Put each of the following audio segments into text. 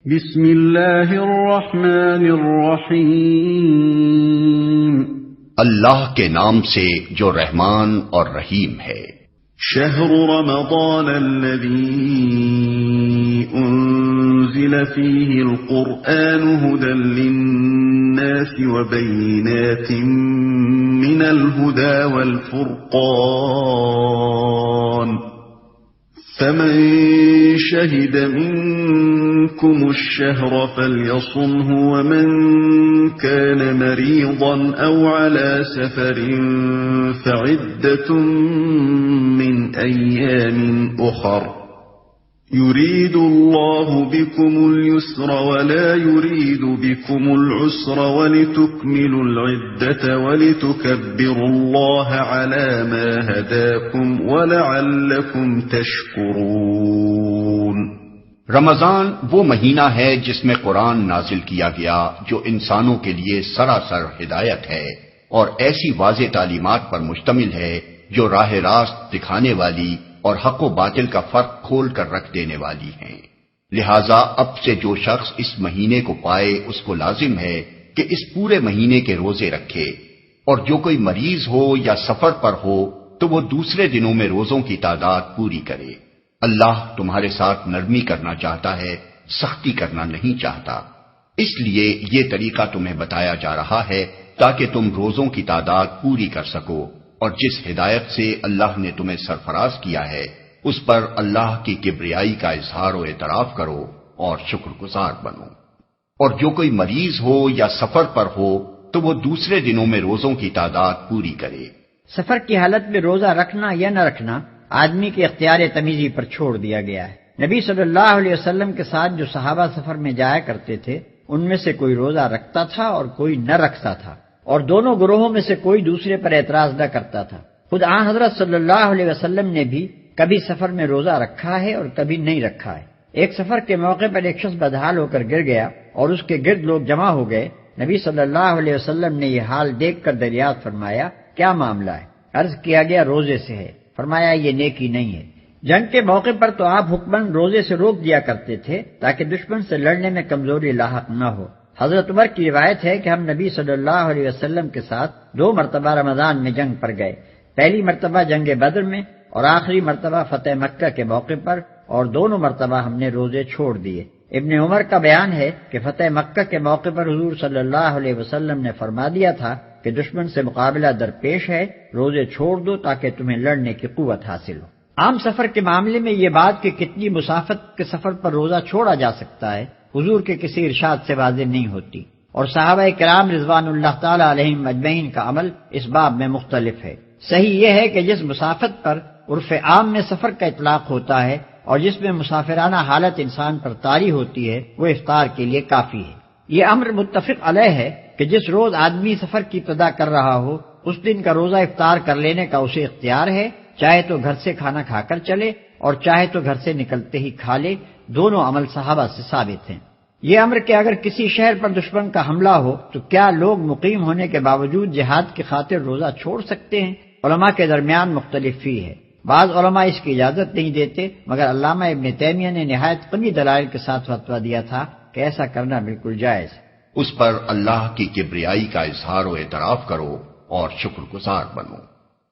بسم اللہ الرحمن الرحیم، اللہ کے نام سے جو رحمان اور رحیم ہے۔ شہر رمضان الذی انزل فیہ القرآن ھدی للناس وبینات من الھدی والفرقان، فمن شہد منکم الشہر فلیصمہ ومن کان مریضا او علی سفر فعدۃ من ایام اخر، یرید اللہ بکم اليسر ولا یرید بکم العسر ولتکملوا العدۃ ولتکبروا اللہ علی ما ھداکم ولعلکم تشکرون۔ رمضان وہ مہینہ ہے جس میں قرآن نازل کیا گیا، جو انسانوں کے لیے سراسر ہدایت ہے اور ایسی واضح تعلیمات پر مشتمل ہے جو راہ راست دکھانے والی اور حق و باطل کا فرق کھول کر رکھ دینے والی ہیں۔ لہذا اب سے جو شخص اس مہینے کو پائے اس کو لازم ہے کہ اس پورے مہینے کے روزے رکھے، اور جو کوئی مریض ہو یا سفر پر ہو تو وہ دوسرے دنوں میں روزوں کی تعداد پوری کرے۔ اللہ تمہارے ساتھ نرمی کرنا چاہتا ہے، سختی کرنا نہیں چاہتا، اس لیے یہ طریقہ تمہیں بتایا جا رہا ہے تاکہ تم روزوں کی تعداد پوری کر سکو، اور جس ہدایت سے اللہ نے تمہیں سرفراز کیا ہے اس پر اللہ کی کبریائی کا اظہار و اعتراف کرو اور شکر گزار بنو۔ اور جو کوئی مریض ہو یا سفر پر ہو تو وہ دوسرے دنوں میں روزوں کی تعداد پوری کرے۔ سفر کی حالت میں روزہ رکھنا یا نہ رکھنا آدمی کے اختیار تمیزی پر چھوڑ دیا گیا ہے۔ نبی صلی اللہ علیہ وسلم کے ساتھ جو صحابہ سفر میں جایا کرتے تھے ان میں سے کوئی روزہ رکھتا تھا اور کوئی نہ رکھتا تھا، اور دونوں گروہوں میں سے کوئی دوسرے پر اعتراض نہ کرتا تھا۔ خود آن حضرت صلی اللہ علیہ وسلم نے بھی کبھی سفر میں روزہ رکھا ہے اور کبھی نہیں رکھا ہے۔ ایک سفر کے موقع پر ایک شخص بدحال ہو کر گر گیا اور اس کے گرد لوگ جمع ہو گئے۔ نبی صلی اللہ علیہ وسلم نے یہ حال دیکھ کر دریافت فرمایا، کیا معاملہ ہے؟ عرض کیا گیا روزے سے ہے۔ فرمایا یہ نیکی نہیں ہے۔ جنگ کے موقع پر تو آپ حکماً روزے سے روک دیا کرتے تھے تاکہ دشمن سے لڑنے میں کمزوری لاحق نہ ہو۔ حضرت عمر کی روایت ہے کہ ہم نبی صلی اللہ علیہ وسلم کے ساتھ 2 مرتبہ رمضان میں جنگ پر گئے، پہلی مرتبہ جنگ بدر میں اور آخری مرتبہ فتح مکہ کے موقع پر، اور دونوں مرتبہ ہم نے روزے چھوڑ دیے۔ ابن عمر کا بیان ہے کہ فتح مکہ کے موقع پر حضور صلی اللہ علیہ وسلم نے فرما دیا تھا کہ دشمن سے مقابلہ درپیش ہے، روزے چھوڑ دو تاکہ تمہیں لڑنے کی قوت حاصل ہو۔ عام سفر کے معاملے میں یہ بات کہ کتنی مسافت کے سفر پر روزہ چھوڑا جا سکتا ہے حضور کے کسی ارشاد سے واضح نہیں ہوتی، اور صحابہ کرام رضوان اللہ تعالی علیہم اجمعین کا عمل اس باب میں مختلف ہے۔ صحیح یہ ہے کہ جس مسافت پر عرف عام میں سفر کا اطلاق ہوتا ہے اور جس میں مسافرانہ حالت انسان پر طاری ہوتی ہے وہ افطار کے لیے کافی ہے۔ یہ امر متفق علیہ ہے کہ جس روز آدمی سفر کی ابتدا کر رہا ہو اس دن کا روزہ افطار کر لینے کا اسے اختیار ہے، چاہے تو گھر سے کھانا کھا کر چلے اور چاہے تو گھر سے نکلتے ہی کھا لے، دونوں عمل صحابہ سے ثابت ہیں۔ یہ امر کہ اگر کسی شہر پر دشمن کا حملہ ہو تو کیا لوگ مقیم ہونے کے باوجود جہاد کی خاطر روزہ چھوڑ سکتے ہیں؟ علماء کے درمیان مختلف فی ہے۔ بعض علماء اس کی اجازت نہیں دیتے، مگر علامہ ابن تیمیہ نے نہایت قوی دلائل کے ساتھ فتویٰ دیا تھا کہ ایسا کرنا بالکل جائز ہے۔ اس پر اللہ کی کبریائی کا اظہار و اعتراف کرو اور شکر گزار بنو۔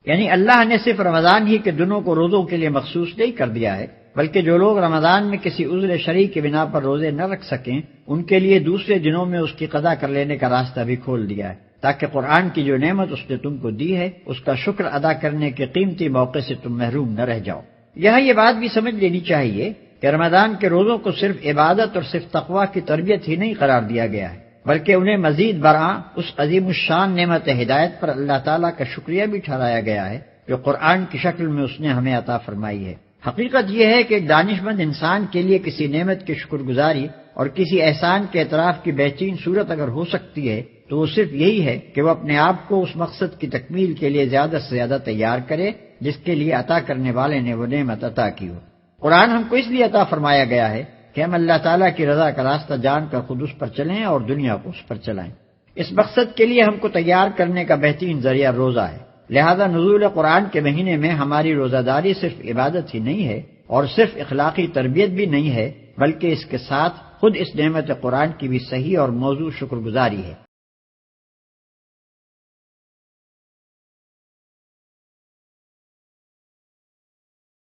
یعنی اللہ نے صرف رمضان ہی کے دنوں کو روزوں کے لیے مخصوص نہیں کر دیا ہے، بلکہ جو لوگ رمضان میں کسی عذر شرعی کی بنا پر روزے نہ رکھ سکیں ان کے لیے دوسرے دنوں میں اس کی قضا کر لینے کا راستہ بھی کھول دیا ہے، تاکہ قرآن کی جو نعمت اس نے تم کو دی ہے اس کا شکر ادا کرنے کے قیمتی موقع سے تم محروم نہ رہ جاؤ۔ یہاں یہ بات بھی سمجھ لینی چاہیے کہ رمضان کے روزوں کو صرف عبادت اور صرف تقویٰ کی تربیت ہی نہیں قرار دیا گیا ہے، بلکہ انہیں مزید برآں اس عظیم الشان نعمت ہدایت پر اللہ تعالیٰ کا شکریہ بھی ٹھہرایا گیا ہے جو قرآن کی شکل میں اس نے ہمیں عطا فرمائی ہے۔ حقیقت یہ ہے کہ ایک دانش مند انسان کے لیے کسی نعمت کی شکر گزاری اور کسی احسان کے اعتراف کی بہترین صورت اگر ہو سکتی ہے تو وہ صرف یہی ہے کہ وہ اپنے آپ کو اس مقصد کی تکمیل کے لیے زیادہ سے زیادہ تیار کرے جس کے لیے عطا کرنے والے نے وہ نعمت عطا کی ہو۔ قرآن ہم کو اس لیے عطا فرمایا گیا ہے کہ ہم اللہ تعالیٰ کی رضا کا راستہ جان کر خود اس پر چلیں اور دنیا کو اس پر چلائیں۔ اس مقصد کے لیے ہم کو تیار کرنے کا بہترین ذریعہ روزہ ہے، لہذا نزول قرآن کے مہینے میں ہماری روزہ داری صرف عبادت ہی نہیں ہے اور صرف اخلاقی تربیت بھی نہیں ہے، بلکہ اس کے ساتھ خود اس نعمت قرآن کی بھی صحیح اور موضوع شکر گزاری ہے۔